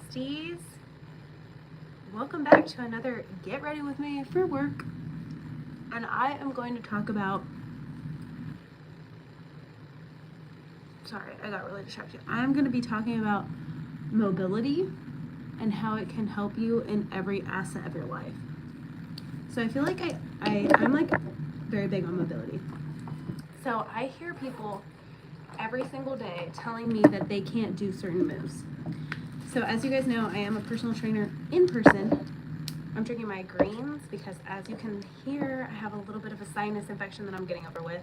besties. Welcome back to another Get Ready With Me for Work. And I am going to talk about, sorry, I got really distracted. I'm going to be talking about mobility and how it can help you in every asset of your life. So I feel like I'm like very big on mobility. So I hear people every single day telling me that they can't do certain moves. So as you guys know, I am a personal trainer in person. I'm drinking my greens because as you can hear, I have a little bit of a sinus infection that I'm getting over with.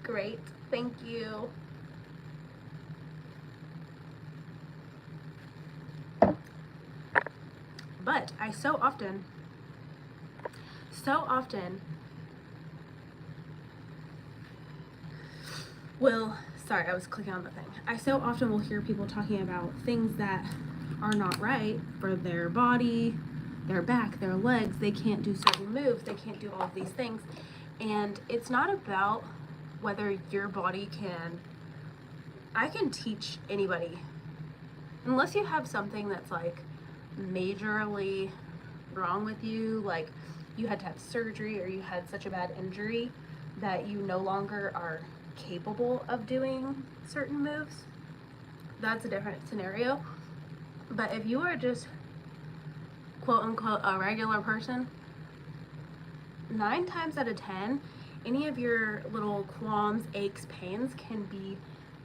Great, thank you. But I so often will, sorry, I was clicking on the thing. I so often will hear people talking about things that are not right for their body, their back, their legs. They can't do certain moves. They can't do all of these things. And it's not about whether your body can, I can teach anybody, unless you have something that's like majorly wrong with you, like you had to have surgery or you had such a bad injury that you no longer are capable of doing certain moves. That's a different scenario. But if you are just quote unquote a regular person, 9 times out of 10, any of your little qualms, aches, pains can be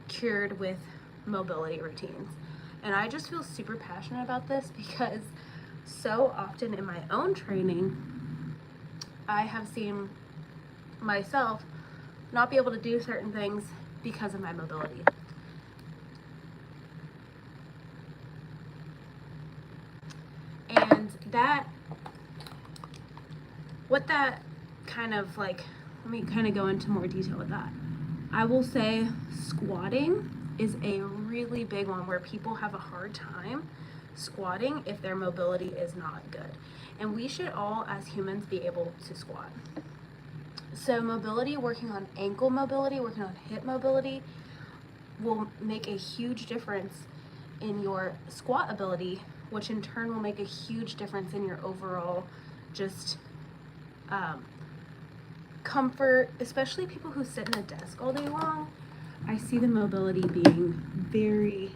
cured with mobility routines. And I just feel super passionate about this because so often in my own training, I have seen myself not be able to do certain things because of my mobility. And what that kind of like, let me kind of go into more detail with that. I will say squatting is a really big one where people have a hard time squatting if their mobility is not good. And we should all as humans be able to squat. So mobility, working on ankle mobility, working on hip mobility will make a huge difference in your squat ability, which in turn will make a huge difference in your overall just comfort, especially people who sit in a desk all day long. I see the mobility being very,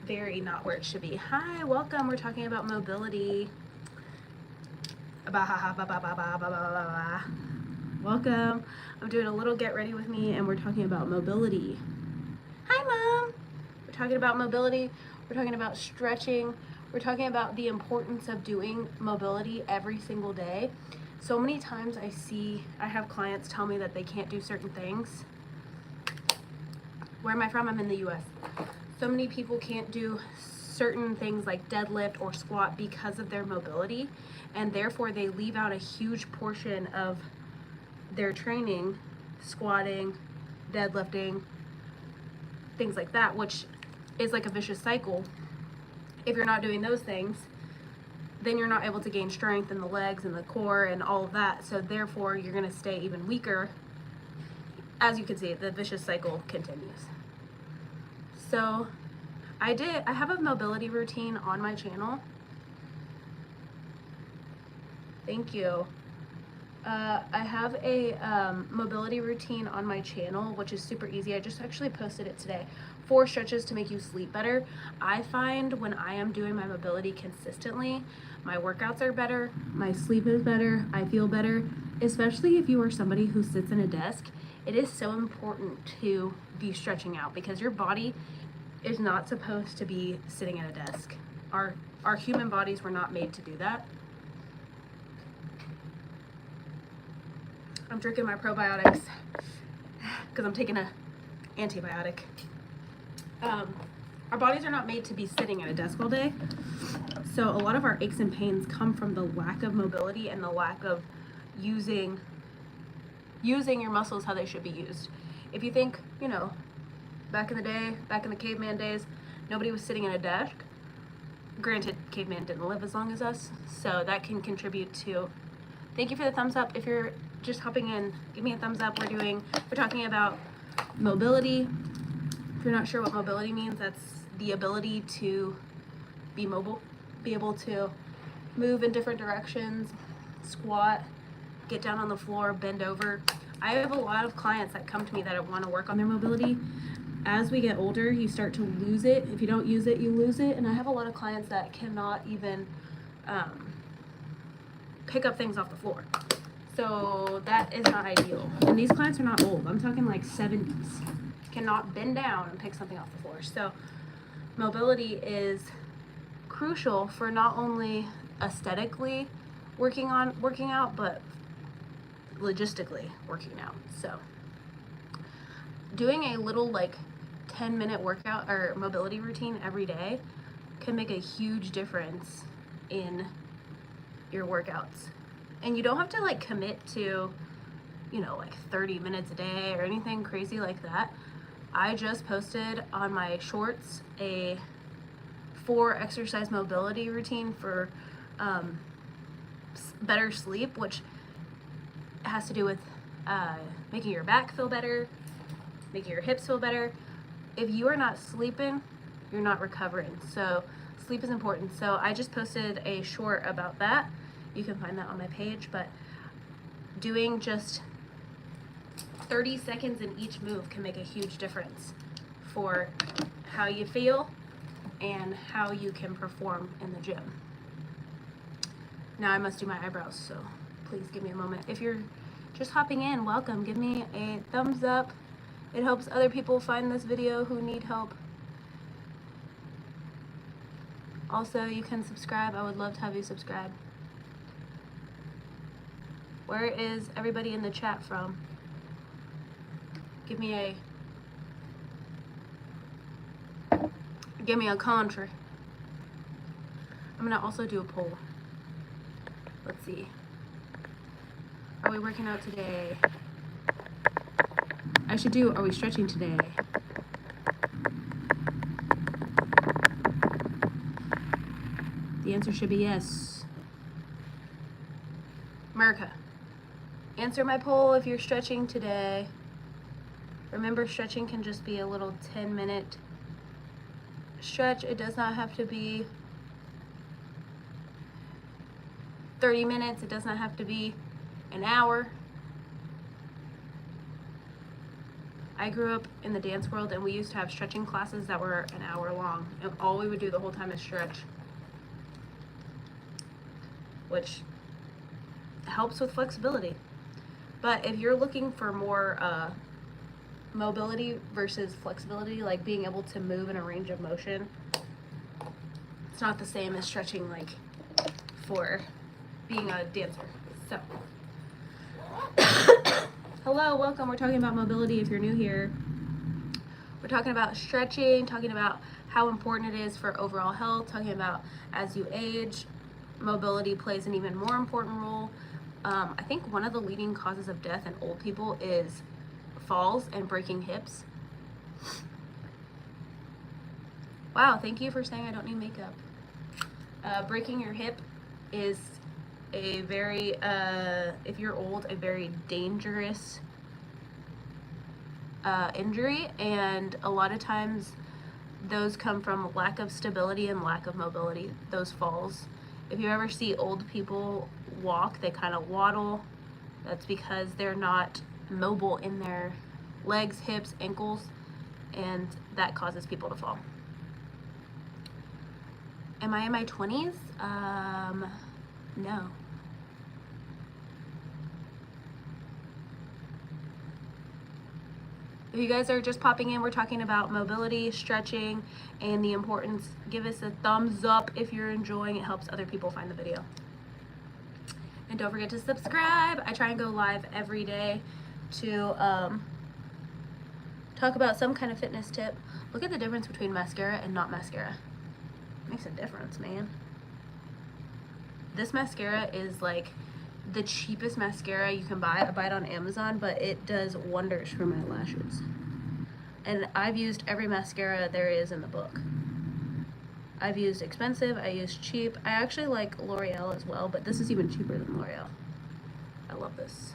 very not where it should be. Hi, welcome. We're talking about mobility. Welcome. I'm doing a little Get Ready With Me and we're talking about mobility. Hi, Mom. We're talking about mobility. We're talking about stretching. We're talking about the importance of doing mobility every single day. So many times I have clients tell me that they can't do certain things. Where am I from? I'm in the US. So many people can't do certain things like deadlift or squat because of their mobility, and therefore they leave out a huge portion of their training, squatting, deadlifting, things like that, which is like a vicious cycle. If you're not doing those things, then you're not able to gain strength in the legs and the core and all of that. So therefore you're going to stay even weaker. As you can see, the vicious cycle continues. So I have a mobility routine on my channel. Thank you. I have a mobility routine on my channel, which is super easy. I just actually posted it today. 4 stretches to make you sleep better. I find when I am doing my mobility consistently, my workouts are better, my sleep is better, I feel better, especially if you are somebody who sits in a desk. It is so important to be stretching out because your body is not supposed to be sitting at a desk. Our human bodies were not made to do that. I'm drinking my probiotics because I'm taking an antibiotic. Our bodies are not made to be sitting at a desk all day. So a lot of our aches and pains come from the lack of mobility and the lack of using your muscles how they should be used. If you think, you know, back in the day, back in the caveman days, nobody was sitting at a desk. Granted, caveman didn't live as long as us, so that can contribute to. Thank you for the thumbs up. If you're just hopping in, give me a thumbs up. We're talking about mobility. If you're not sure what mobility means, that's the ability to be mobile, be able to move in different directions, squat, get down on the floor, bend over. I have a lot of clients that come to me that want to work on their mobility. As we get older, you start to lose it. If you don't use it, you lose it. And I have a lot of clients that cannot even pick up things off the floor. So that is not ideal. And these clients are not old. I'm talking like 70s. Cannot bend down and pick something off the floor. So mobility is crucial for not only aesthetically working out, but logistically working out. So doing a little like 10-minute workout or mobility routine every day can make a huge difference in your workouts. And you don't have to like commit to, you know, like 30 minutes a day or anything crazy like that. I just posted on my shorts a 4 exercise mobility routine for better sleep, which has to do with making your back feel better, making your hips feel better. If you are not sleeping, you're not recovering. So sleep is important. So I just posted a short about that. You can find that on my page, but doing just 30 seconds in each move can make a huge difference for how you feel and how you can perform in the gym. Now I must do my eyebrows, so please give me a moment. If you're just hopping in, welcome. Give me a thumbs up. It helps other people find this video who need help. Also, you can subscribe. I would love to have you subscribe. Where is everybody in the chat from? Give me a country. I'm gonna also do a poll. Let's see. Are we working out today? I should do, are we stretching today? The answer should be yes. America, answer my poll if you're stretching today. Remember, stretching can just be a little 10-minute stretch. It does not have to be 30 minutes. It does not have to be an hour. I grew up in the dance world, and we used to have stretching classes that were an hour long, and all we would do the whole time is stretch, which helps with flexibility. But if you're looking for more mobility versus flexibility, like being able to move in a range of motion, it's not the same as stretching like for being a dancer. So hello, welcome. We're talking about mobility if you're new here. We're talking about stretching, talking about how important it is for overall health, talking about as you age, mobility plays an even more important role. I think one of the leading causes of death in old people is falls and breaking hips. Wow, thank you for saying I don't need makeup. Breaking your hip is a very, if you're old, a very dangerous injury, and a lot of times those come from lack of stability and lack of mobility, those falls. If you ever see old people walk, they kind of waddle. That's because they're not mobile in their legs, hips, ankles, and that causes people to fall. Am I in my 20s? No. If you guys are just popping in, we're talking about mobility, stretching, and the importance. Give us a thumbs up if you're enjoying. It helps other people find the video. And don't forget to subscribe. I try and go live every day to talk about some kind of fitness tip. Look at the difference between mascara and not mascara. Makes a difference, man. This mascara is like the cheapest mascara you can buy. I buy it on Amazon, but it does wonders for my lashes. And I've used every mascara there is in the book. I've used expensive, I used cheap. I actually like L'Oreal as well, but this is even cheaper than L'Oreal. I love this.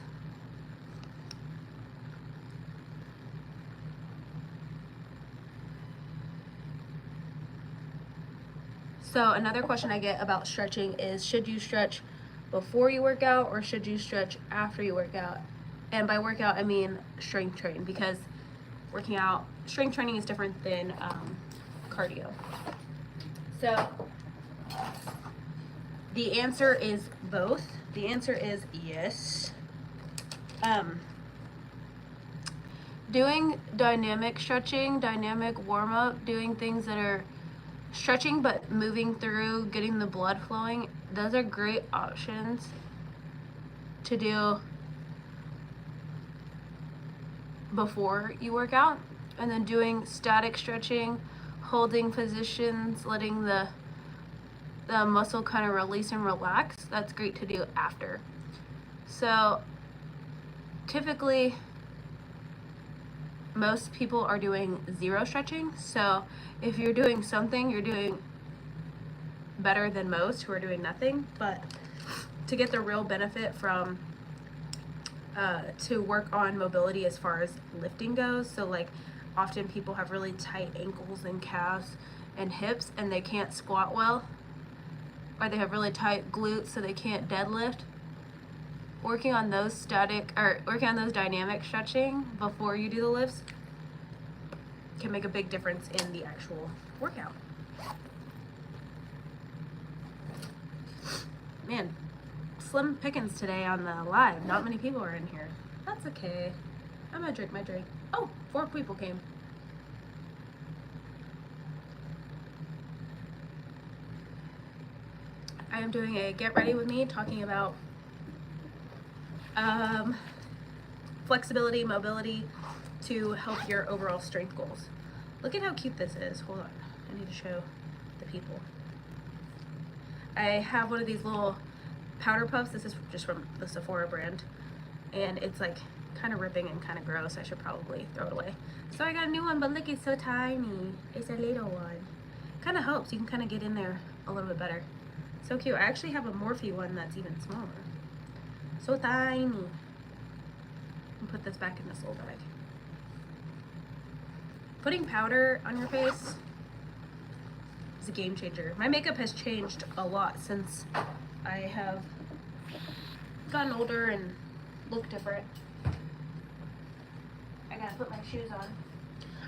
So another question I get about stretching is, should you stretch before you work out or should you stretch after you work out? And by workout, I mean strength training, because working out, strength training is different than cardio. So the answer is both. The answer is yes. Doing dynamic stretching, dynamic warm-up, doing things that are stretching but moving through, getting the blood flowing, those are great options to do before you work out. And then doing static stretching, holding positions, letting the muscle kind of release and relax, that's great to do after. So typically most people are doing zero stretching. So if you're doing something, you're doing better than most who are doing nothing. But to get the real benefit from to work on mobility as far as lifting goes, so like often people have really tight ankles and calves and hips and they can't squat well, or they have really tight glutes so they can't deadlift. Working on those dynamic stretching before you do the lifts can make a big difference in the actual workout. Man, slim pickings today on the live. Not many people are in here. That's okay. I'm gonna drink my drink. Oh, 4 people came. I am doing a get ready with me talking about flexibility, mobility to help your overall strength goals. Look at how cute this is. Hold on, I need to show the people. I have one of these little powder puffs. This is just from the Sephora brand, and it's like kind of ripping and kind of gross. I should probably throw it away. So I got a new one, but look, it's so tiny. It's a little one. Kind of helps. You can kind of get in there a little bit better. So cute. I actually have a Morphe one that's even smaller. So tiny. And put this back in this little bag. Putting powder on your face is a game changer. My makeup has changed a lot since I have gotten older and look different. I gotta put my shoes on.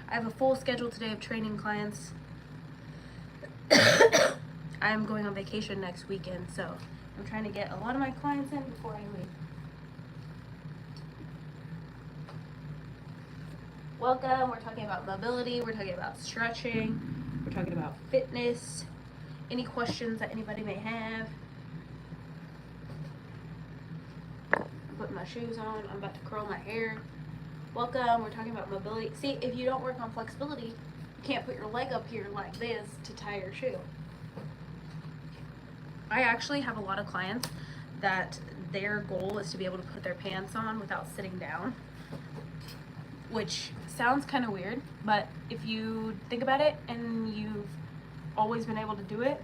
I have a full schedule today of training clients. I'm going on vacation next weekend, so I'm trying to get a lot of my clients in before I leave. Welcome. We're talking about mobility. We're talking about stretching. We're talking about fitness. Any questions that anybody may have? Putting my shoes on. I'm about to curl my hair. Welcome. We're talking about mobility. See, if you don't work on flexibility, you can't put your leg up here like this to tie your shoe. I actually have a lot of clients that their goal is to be able to put their pants on without sitting down, which sounds kind of weird, but if you think about it and you've always been able to do it,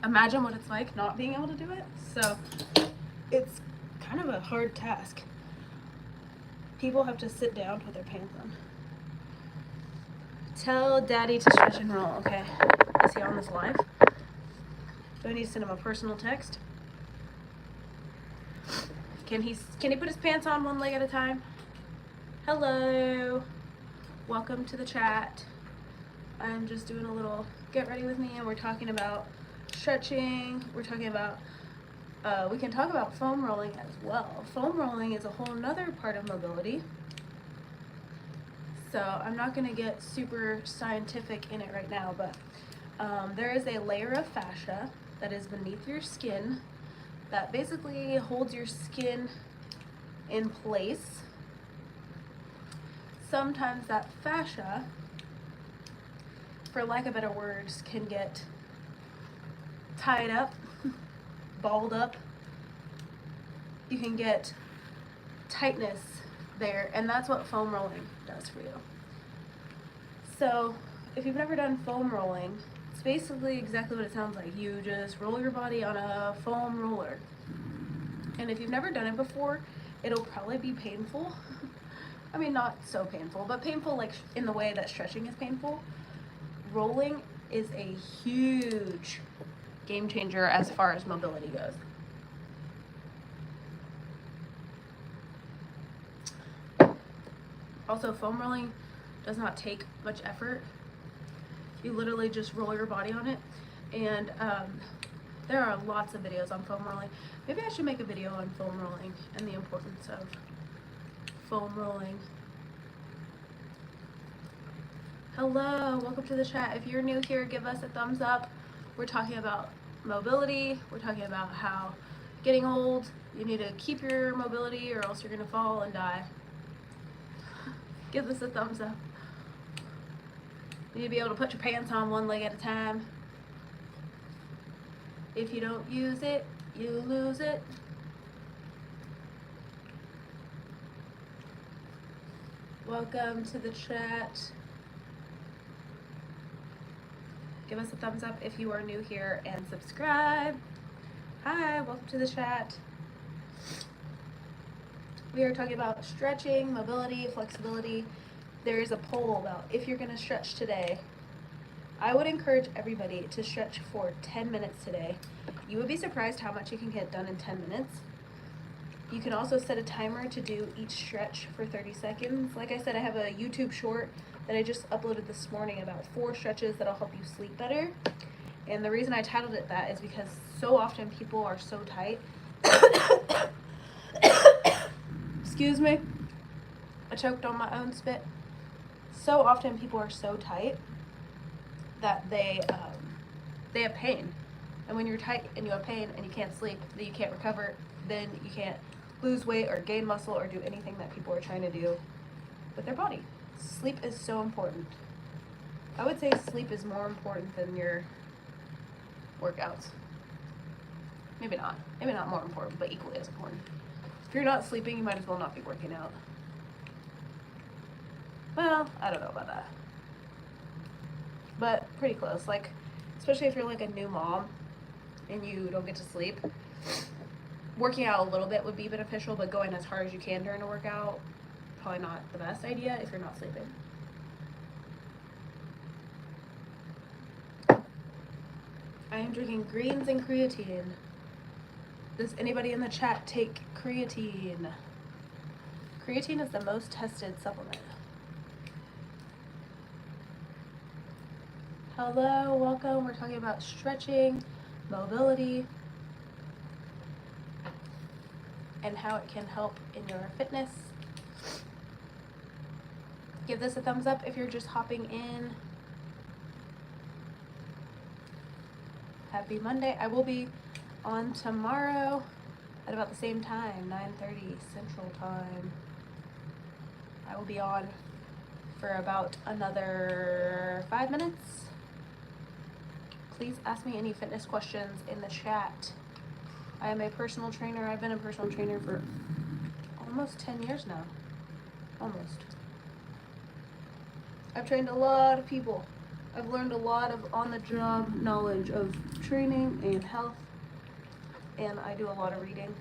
imagine what it's like not being able to do it. So it's kind of a hard task. People have to sit down with their pants on. Tell daddy to stretch and roll. Okay, is he on this live? Do I need to send him a personal text? Can he put his pants on one leg at a time? Hello, welcome to the chat. I'm just doing a little get ready with me, and we're talking about stretching. We're talking about, we can talk about foam rolling as well. Foam rolling is a whole nother part of mobility. So I'm not gonna get super scientific in it right now, but there is a layer of fascia that is beneath your skin that basically holds your skin in place. Sometimes that fascia, for lack of better words, can get tied up, balled up. You can get tightness there, and that's what foam rolling does for you. So if you've never done foam rolling, it's basically exactly what it sounds like. You just roll your body on a foam roller. And if you've never done it before, it'll probably be painful. I mean, not so painful, but painful like in the way that stretching is painful. Rolling is a huge game changer as far as mobility goes. Also, foam rolling does not take much effort. You literally just roll your body on it, and there are lots of videos on foam rolling. Maybe I should make a video on foam rolling and the importance of foam rolling. Hello, welcome to the chat. If you're new here, give us a thumbs up. We're talking about mobility. We're talking about how getting old, you need to keep your mobility or else you're gonna fall and die. Give us a thumbs up. You need to be able to put your pants on one leg at a time. If you don't use it, you lose it. Welcome to the chat. Give us a thumbs up if you are new here and subscribe. Hi, welcome to the chat. We are talking about stretching, mobility, flexibility. There is a poll about if you're going to stretch today. I would encourage everybody to stretch for 10 minutes today. You would be surprised how much you can get done in 10 minutes. You can also set a timer to do each stretch for 30 seconds. Like I said, I have a YouTube short that I just uploaded this morning about 4 stretches that'll help you sleep better. And the reason I titled it that is because so often people are so tight. Excuse me. I choked on my own spit. So often people are so tight that they have pain. And when you're tight and you have pain and you can't sleep, then you can't recover, then you can't lose weight or gain muscle or do anything that people are trying to do with their body. Sleep is so important. I would say sleep is more important than your workouts. Maybe not. Maybe not more important, but equally as important. If you're not sleeping, you might as well not be working out. Well, I don't know about that. But pretty close. Like, especially if you're like a new mom and you don't get to sleep. Working out a little bit would be beneficial, but going as hard as you can during a workout, probably not the best idea if you're not sleeping. I am drinking greens and creatine. Does anybody in the chat take creatine? Creatine is the most tested supplement. Hello, welcome. We're talking about stretching, mobility, and how it can help in your fitness. Give this a thumbs up if you're just hopping in. Happy Monday. I will be on tomorrow at about the same time, 9:30 Central Time. I will be on for about another 5 minutes. Please ask me any fitness questions in the chat. I am a personal trainer. I've been a personal trainer for almost 10 years now. Almost. I've trained a lot of people. I've learned a lot of on-the-job knowledge of training and health. And I do a lot of reading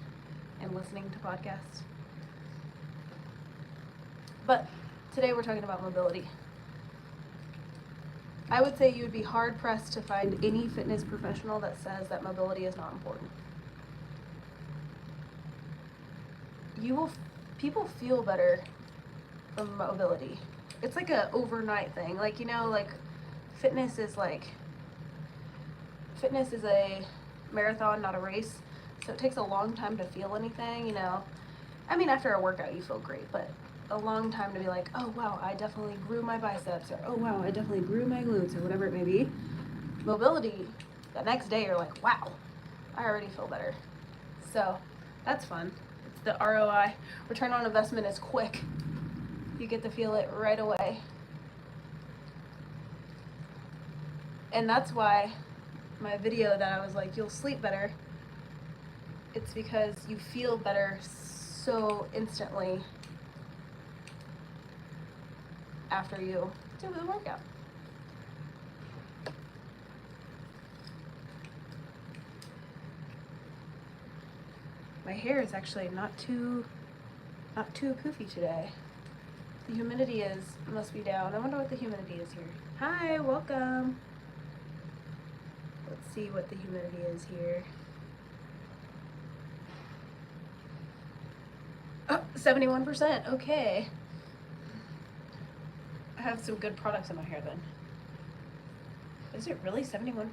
and listening to podcasts. But today we're talking about mobility. I would say you would be hard-pressed to find any fitness professional that says that mobility is not important. People feel better from mobility. It's like a overnight thing. Like, you know, like fitness is a marathon, not a race. So it takes a long time to feel anything, you know. I mean, after a workout you feel great, but a long time to be like, oh wow, I definitely grew my biceps, or oh wow, I definitely grew my glutes, or whatever it may be. Mobility, the next day you're like, wow, I already feel better. So that's fun. It's the ROI, return on investment, is quick. You get to feel it right away. And that's why my video that I was like, you'll sleep better, it's because you feel better so instantly after you do the workout. My hair is actually not too poofy today. The humidity must be down. I wonder what the humidity is here. Hi, welcome. see what the humidity is here. Oh, 71%. Okay. I have some good products in my hair then. Is it really 71%?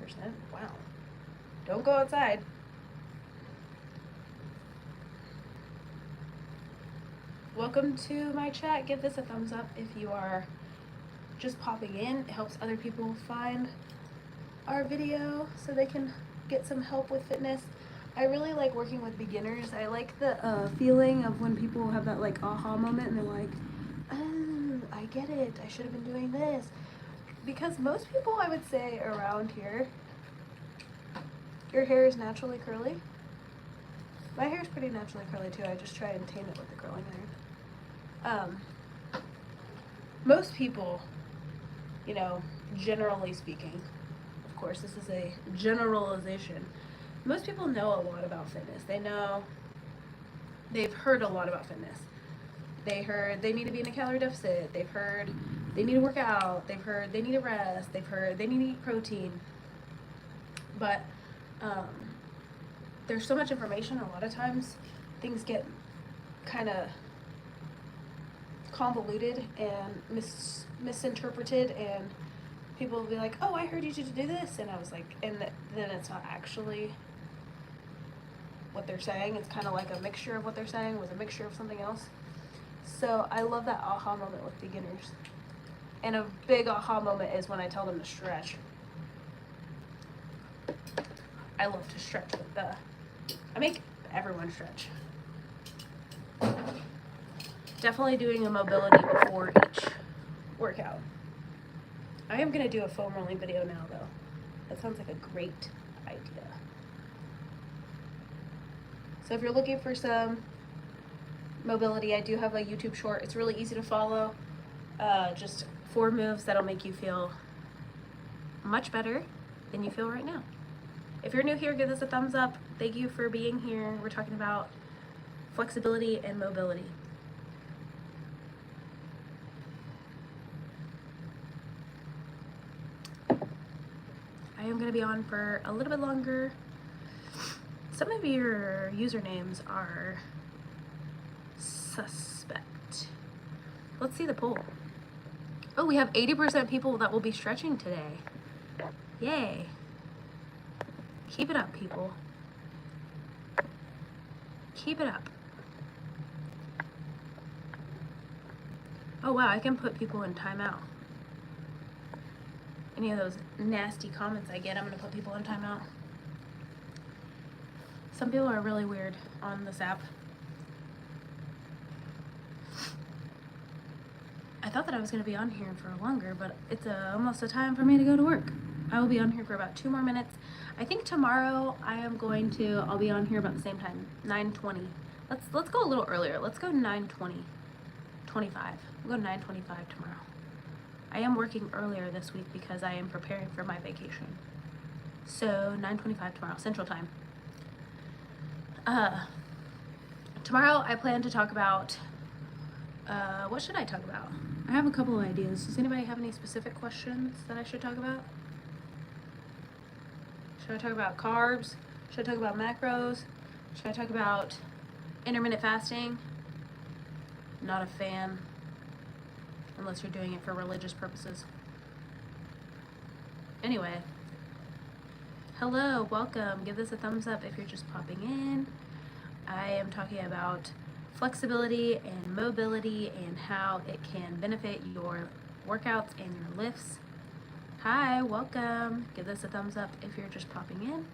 Wow. Don't go outside. Welcome to my chat. Give this a thumbs up if you are just popping in. It helps other people find our video so they can get some help with fitness. I really like working with beginners. I like the feeling of when people have that like aha moment and they're like, oh, I get it. I should have been doing this. Because most people, I would say, around here, your hair is naturally curly. My hair is pretty naturally curly too. I just try and tame it with the curling iron. Most people, you know, generally speaking, of course, this is a generalization. Most people know a lot about fitness. They've heard a lot about fitness. They heard they need to be in a calorie deficit. They've heard they need to work out. They've heard they need to rest. They've heard they need to eat protein. But there's so much information. A lot of times things get kind of convoluted and misinterpreted, and people will be like, oh, I heard you to do this, and I was like, and then it's not actually what they're saying. It's kind of like a mixture of what they're saying with a mixture of something else. So I love that aha moment with beginners. And a big aha moment is when I tell them to stretch. I love to stretch with I make everyone stretch. Definitely doing a mobility before each workout. I am gonna do a foam rolling video now though. That sounds like a great idea. So if you're looking for some mobility, I do have a YouTube short. It's really easy to follow. Just 4 moves that'll make you feel much better than you feel right now. If you're new here, give this a thumbs up. Thank you for being here. We're talking about flexibility and mobility. I am going to be on for a little bit longer. Some of your usernames are suspect. Let's see the poll. Oh, we have 80% people that will be stretching today. Yay. Keep it up, people. Keep it up. Oh wow, I can put people in timeout. Any of those nasty comments I get, I'm gonna put people in timeout. Some people are really weird on this app. I thought that I was gonna be on here for longer, but it's almost a time for me to go to work. I will be on here for about 2 more minutes. I think tomorrow I'll be on here about the same time, 9:20. Let's go a little earlier. Let's go 9:20, 25. We'll go 9:25 tomorrow. I am working earlier this week because I am preparing for my vacation. So 9:25 tomorrow, Central Time. Tomorrow I plan to talk about, what should I talk about? I have a couple of ideas. Does anybody have any specific questions that I should talk about? Should I talk about carbs? Should I talk about macros? Should I talk about intermittent fasting? Not a fan, unless you're doing it for religious purposes. Anyway, hello, welcome. Give this a thumbs up if you're just popping in. I am talking about flexibility and mobility and how it can benefit your workouts and your lifts. Hi, welcome. Give this a thumbs up if you're just popping in.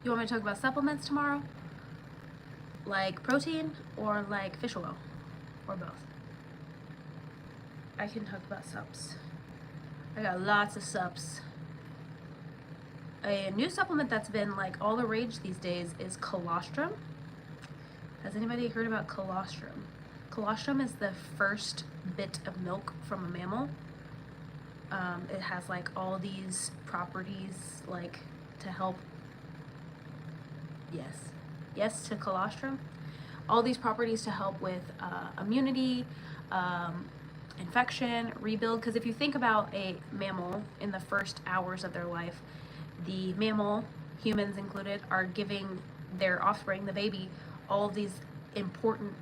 You want me to talk about supplements tomorrow? Like protein or like fish oil? Or both? I can talk about subs. I got lots of subs. A new supplement that's been like all the rage these days is colostrum. Has anybody heard about colostrum? Colostrum is the first bit of milk from a mammal. It has like all these properties like to help. Yes to colostrum. All these properties to help with immunity, infection, rebuild. Because if you think about a mammal in the first hours of their life, the mammal, humans included, are giving their offspring, the baby, all of these important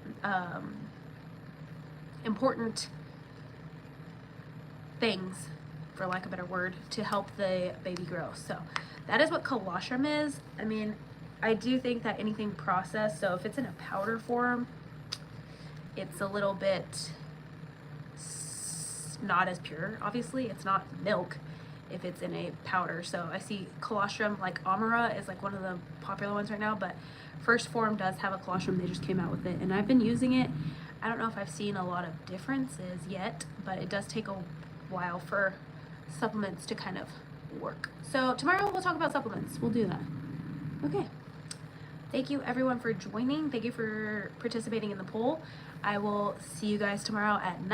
things, for lack of a better word, to help the baby grow. So that is what colostrum is. I mean, I do think that anything processed, so if it's in a powder form, it's a little bit not as pure. Obviously, it's not milk if it's in a powder. So I see colostrum, like Amara is like one of the popular ones right now, but First Form does have a colostrum. They just came out with it, and I've been using it. I don't know if I've seen a lot of differences yet, but it does take a while for supplements to kind of work. So tomorrow we'll talk about supplements. We'll do that. Okay. Thank you everyone for joining. Thank you for participating in the poll. I will see you guys tomorrow at 9.